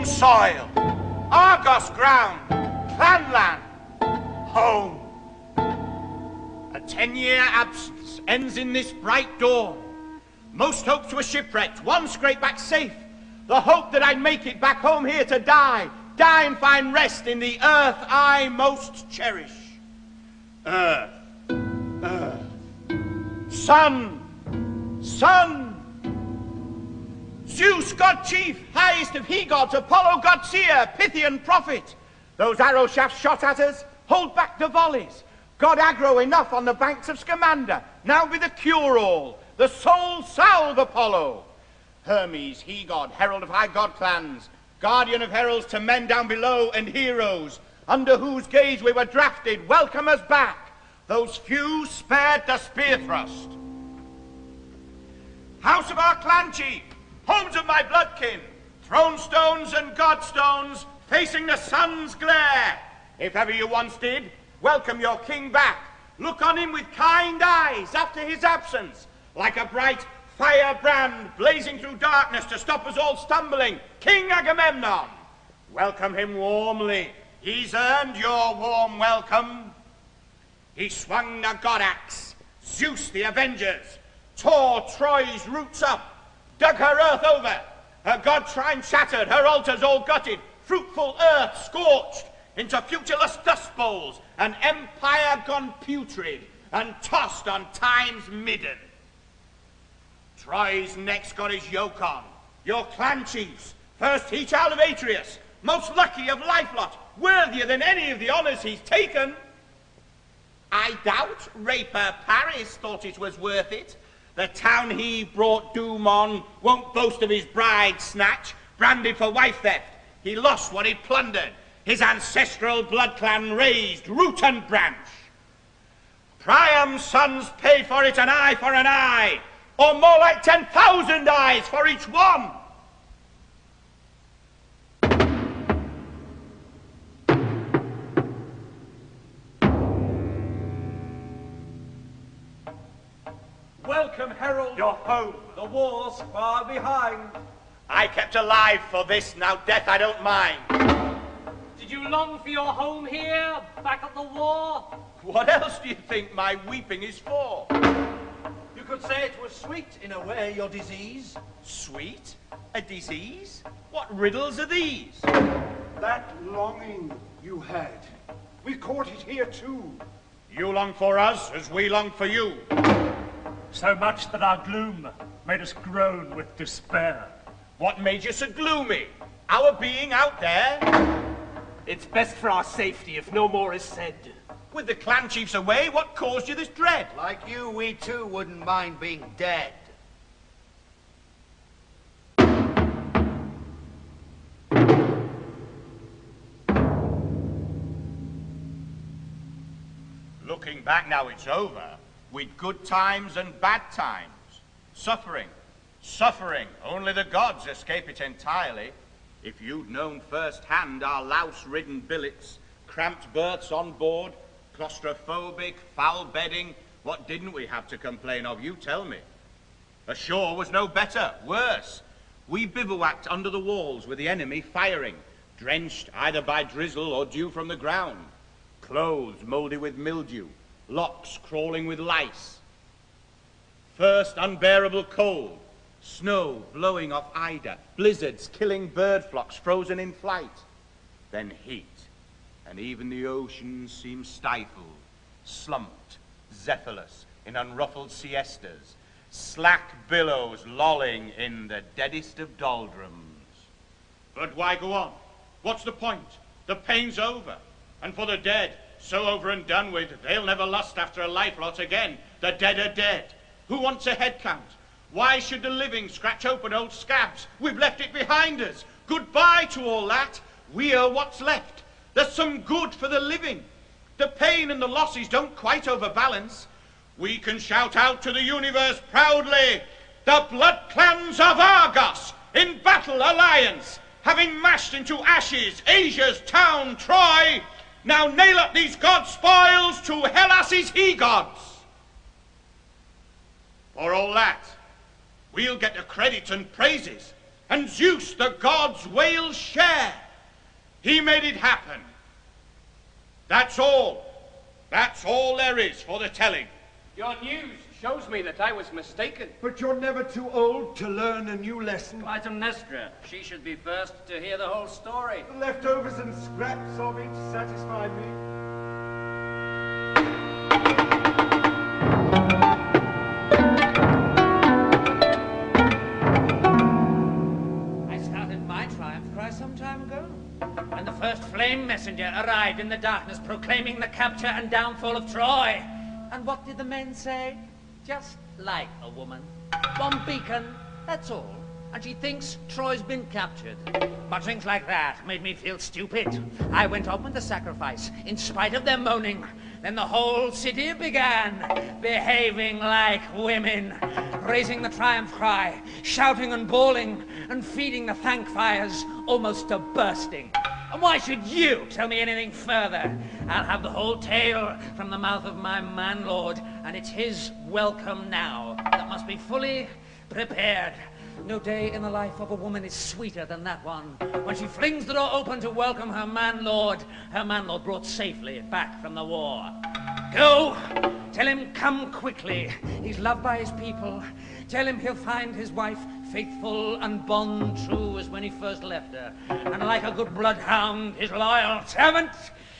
home soil, Argos ground, clanland, home. A 10-year absence ends in this bright dawn. Most hopes were shipwrecked, one scraped back safe. The hope that I'd make it back home here to die and find rest in the earth I most cherish. Earth, earth, sun, sun. Zeus, god chief, highest of he-gods, Apollo, god seer, Pythian prophet. Those arrow shafts shot at us, hold back the volleys. God aggro enough on the banks of Scamander, now be the cure-all, the sole salve Apollo. Hermes, he-god, herald of high god clans, guardian of heralds to men down below and heroes, under whose gaze we were drafted, welcome us back. Those few spared the spear thrust. House of our clan chief, homes of my bloodkin, throne stones and godstones, facing the sun's glare. If ever you once did, welcome your king back. Look on him with kind eyes after his absence, like a bright firebrand blazing through darkness to stop us all stumbling. King Agamemnon, welcome him warmly. He's earned your warm welcome. He swung the god axe, Zeus the avengers, tore Troy's roots up, dug her earth over, her god shrine shattered, her altars all gutted, fruitful earth scorched into futureless dust bowls, an empire gone putrid and tossed on time's midden. Troy's next got his yoke on, your clan chiefs, first he child of Atreus, most lucky of lifelot, worthier than any of the honors he's taken. I doubt Raper Paris thought it was worth it. The town he brought doom on won't boast of his bride snatch, branded for wife theft. He lost what he'd plundered, his ancestral blood clan razed, root and branch. Priam's sons paid for it an eye for an eye, or more like 10,000 eyes for each one. Welcome, herald. Your home. The war's far behind. I kept alive for this, now death I don't mind. Did you long for your home here, back at the war? What else do you think my weeping is for? You could say it was sweet, in a way, your disease. Sweet? A disease? What riddles are these? That longing you had, we caught it here too. You long for us as we long for you. So much that our gloom made us groan with despair. What made you so gloomy? Our being out there? It's best for our safety if no more is said. With the clan chiefs away, what caused you this dread? Like you, we too wouldn't mind being dead. Looking back now it's over, with good times and bad times. Suffering, suffering, only the gods escape it entirely. If you'd known firsthand our louse-ridden billets, cramped berths on board, claustrophobic, foul bedding, what didn't we have to complain of, you tell me? Ashore was no better, worse. We bivouacked under the walls with the enemy firing, drenched either by drizzle or dew from the ground, clothes mouldy with mildew, locks crawling with lice. First unbearable cold, snow blowing off Ida, blizzards killing bird flocks frozen in flight. Then heat, and even the oceans seemed stifled, slumped, zephyrless in unruffled siestas, slack billows lolling in the deadest of doldrums. But why go on? What's the point? The pain's over, and for the dead, so over and done with, they'll never lust after a life lot again. The dead are dead. Who wants a head count? Why should the living scratch open old scabs? We've left it behind us. Goodbye to all that. We are what's left. There's some good for the living. The pain and the losses don't quite overbalance. We can shout out to the universe proudly, the blood clans of Argos in battle alliance, having mashed into ashes Asia's town Troy, now nail up these god spoils to Hellas's he-gods. For all that, we'll get the credit and praises, and Zeus the gods will share. He made it happen. That's all. That's all there is for the telling. Your news shows me that I was mistaken. But you're never too old to learn a new lesson. Clytemnestra, she should be first to hear the whole story. The leftovers and scraps of it satisfy me. I started my triumph cry some time ago, when the first flame messenger arrived in the darkness proclaiming the capture and downfall of Troy. And what did the men say? Just like a woman. One beacon, that's all. And she thinks Troy's been captured. Mutterings like that made me feel stupid. I went on with the sacrifice, in spite of their moaning. Then the whole city began, behaving like women, raising the triumph cry, shouting and bawling, and feeding the thank fires almost to bursting. And why should you tell me anything further? I'll have the whole tale from the mouth of my manlord, and it's his welcome now that must be fully prepared. No day in the life of a woman is sweeter than that one. When she flings the door open to welcome her manlord brought safely back from the war. Go, tell him come quickly. He's loved by his people. Tell him he'll find his wife faithful and bond true as when he first left her. And like a good bloodhound, his loyal servant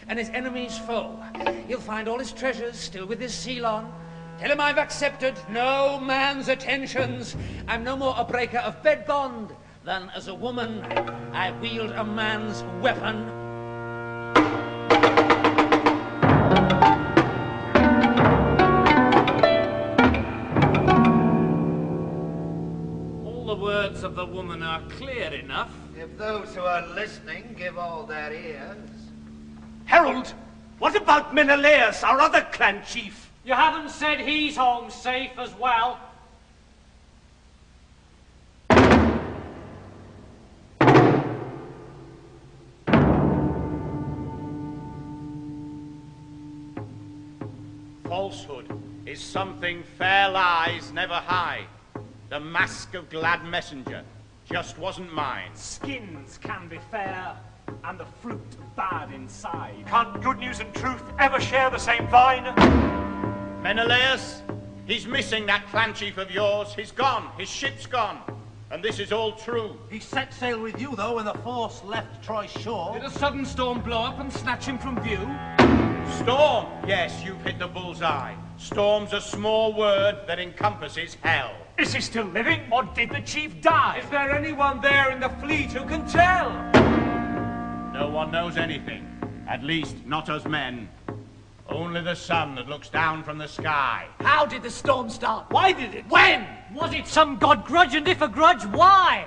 and his enemy's foe. He'll find all his treasures still with his seal on. Tell him I've accepted no man's attentions. I'm no more a breaker of bed bond than as a woman I wield a man's weapon. All the words of the woman are clear enough. If those who are listening give all their ears. Herald, what about Menelaus, our other clan chief? You haven't said he's home safe as well. Falsehood is something fair lies never hide. The mask of glad messenger just wasn't mine. Skins can be fair, and the fruit bad inside. Can't good news and truth ever share the same vine? Menelaus, he's missing that clan chief of yours. He's gone, his ship's gone. And this is all true. He set sail with you, though, when the force left Troy's shore. Did a sudden storm blow up and snatch him from view? Storm, yes, you've hit the bullseye. Storm's a small word that encompasses hell. Is he still living, or did the chief die? Is there anyone there in the fleet who can tell? No one knows anything. At least, not us men. Only the sun that looks down from the sky. How did the storm start? Why did it? When? Was it some god grudge, and if a grudge, why?